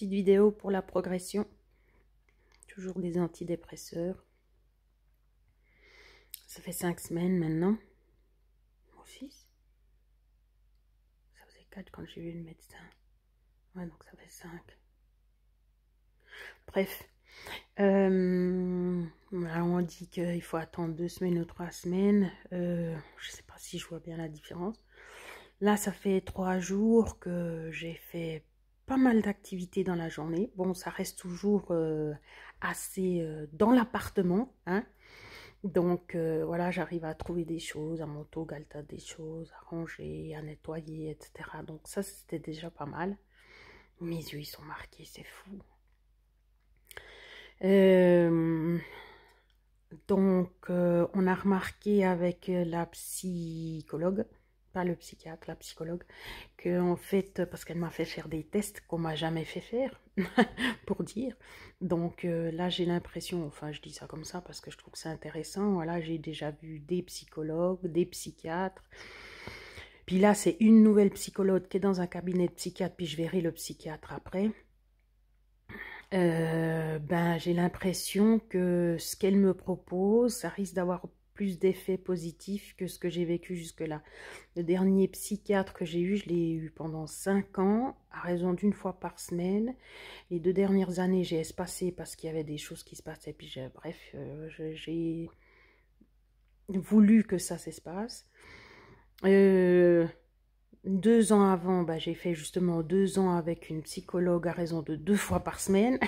petite vidéo pour la progression. Toujours des antidépresseurs. Ça fait 5 semaines maintenant. Ou 6. Ça faisait 4 quand j'ai vu le médecin. Ouais, donc ça fait 5. Bref. Là, on dit qu'il faut attendre 2 semaines ou 3 semaines. Je sais pas si je vois bien la différence. Là, ça fait 3 jours que j'ai fait pas mal d'activités dans la journée. Bon, ça reste toujours assez dans l'appartement, hein. Donc, voilà, j'arrive à trouver des choses, à monter au galetas des choses, à ranger, à nettoyer, etc. Donc ça, c'était déjà pas mal. Mes yeux, ils sont marqués, c'est fou. Donc, on a remarqué avec la psychologue, pas le psychiatre, la psychologue, que en fait, parce qu'elle m'a fait faire des tests qu'on m'a jamais fait faire, pour dire. Donc là, j'ai l'impression, enfin, je dis ça comme ça parce que je trouve que c'est intéressant. Voilà, j'ai déjà vu des psychologues, des psychiatres. Puis là, c'est une nouvelle psychologue qui est dans un cabinet de psychiatre, puis je verrai le psychiatre après. Ben, j'ai l'impression que ce qu'elle me propose, ça risque d'avoir plus d'effets positifs que ce que j'ai vécu jusque-là. Le dernier psychiatre que j'ai eu, je l'ai eu pendant 5 ans, à raison d'1 fois par semaine. Les 2 dernières années, j'ai espacé parce qu'il y avait des choses qui se passaient. Puis bref, j'ai voulu que ça s'espace. 2 ans avant, ben, j'ai fait justement 2 ans avec une psychologue à raison de 2 fois par semaine.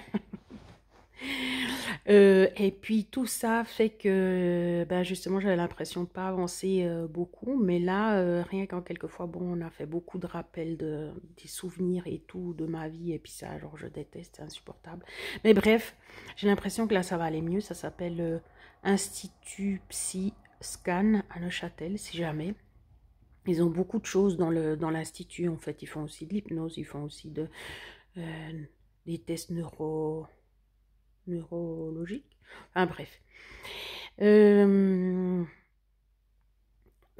Et puis tout ça fait que ben justement j'avais l'impression de pas avancer beaucoup, mais là rien qu'en quelques fois, bon, on a fait beaucoup de rappels des souvenirs et tout de ma vie, et puis ça, genre, je déteste, c'est insupportable. Mais bref, j'ai l'impression que là ça va aller mieux. Ça s'appelle Institut Psy Scan à Neuchâtel, si jamais. Ils ont beaucoup de choses dans l'institut, en fait. Ils font aussi de l'hypnose, ils font aussi des tests neurologiques. Enfin bref.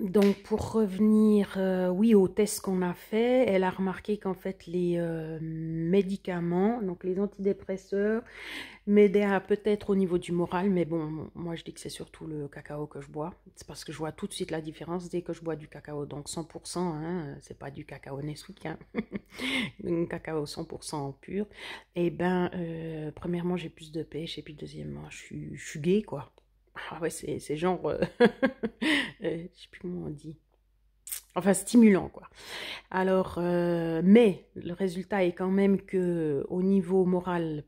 Donc pour revenir, oui, au test qu'on a fait, elle a remarqué qu'en fait les médicaments, donc les antidépresseurs, m'aidaient à peut-être au niveau du moral, mais bon, moi je dis que c'est surtout le cacao que je bois. C'est parce que je vois tout de suite la différence dès que je bois du cacao, donc 100%, hein, c'est pas du cacao Nesquik, hein. Un cacao 100% pur. Et ben, premièrement, j'ai plus de pêche, et puis deuxièmement, je suis gay, quoi. Ah ouais, c'est genre, je sais plus comment on dit. Enfin, stimulant, quoi. Alors, mais le résultat est quand même que au niveau moral,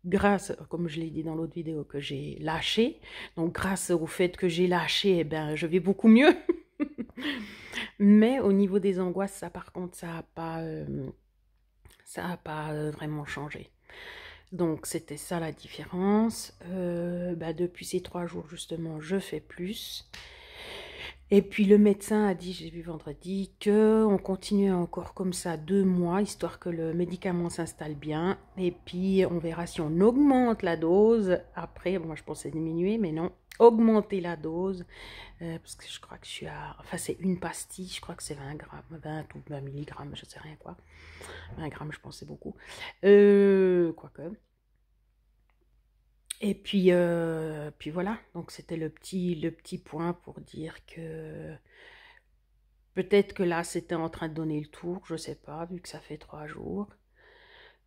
grâce, comme je l'ai dit dans l'autre vidéo, que j'ai lâché, donc grâce au fait que j'ai lâché, eh ben, je vais beaucoup mieux. Mais au niveau des angoisses, ça par contre, ça a pas vraiment changé. Donc c'était ça la différence. Bah, depuis ces 3 jours justement, je fais plus. Et puis le médecin a dit, j'ai vu vendredi, qu'on continuait encore comme ça 2 mois, histoire que le médicament s'installe bien. Et puis on verra si on augmente la dose. Après, bon, moi je pensais diminuer, mais non, augmenter la dose. Parce que je crois que je suis à... Enfin, c'est une pastille, je crois que c'est 20 grammes, 20 ou 20 milligrammes, je sais rien quoi. 20 grammes, je pensais beaucoup. Quoique. Et puis voilà, donc c'était le petit point pour dire que peut-être que là c'était en train de donner le tour, je sais pas, vu que ça fait 3 jours.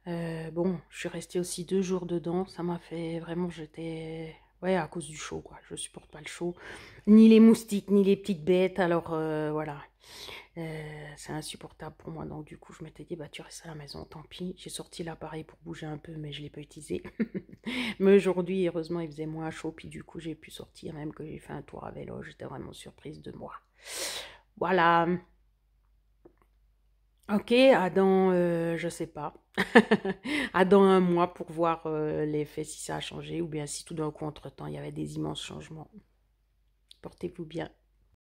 Bon, je suis restée aussi 2 jours dedans, ça m'a fait vraiment, j'étais... Ouais, à cause du chaud, quoi, je supporte pas le chaud. Ni les moustiques, ni les petites bêtes, alors voilà. C'est insupportable pour moi, donc du coup je m'étais dit, bah tu restes à la maison, tant pis. J'ai sorti l'appareil pour bouger un peu, mais je l'ai pas utilisé. Mais aujourd'hui, heureusement, il faisait moins chaud, puis du coup j'ai pu sortir, même que j'ai fait un tour à vélo, j'étais vraiment surprise de moi. Voilà. Ok, à dans, je sais pas, à dans 1 mois pour voir l'effet, si ça a changé, ou bien si tout d'un coup, entre-temps, il y avait des immenses changements. Portez-vous bien.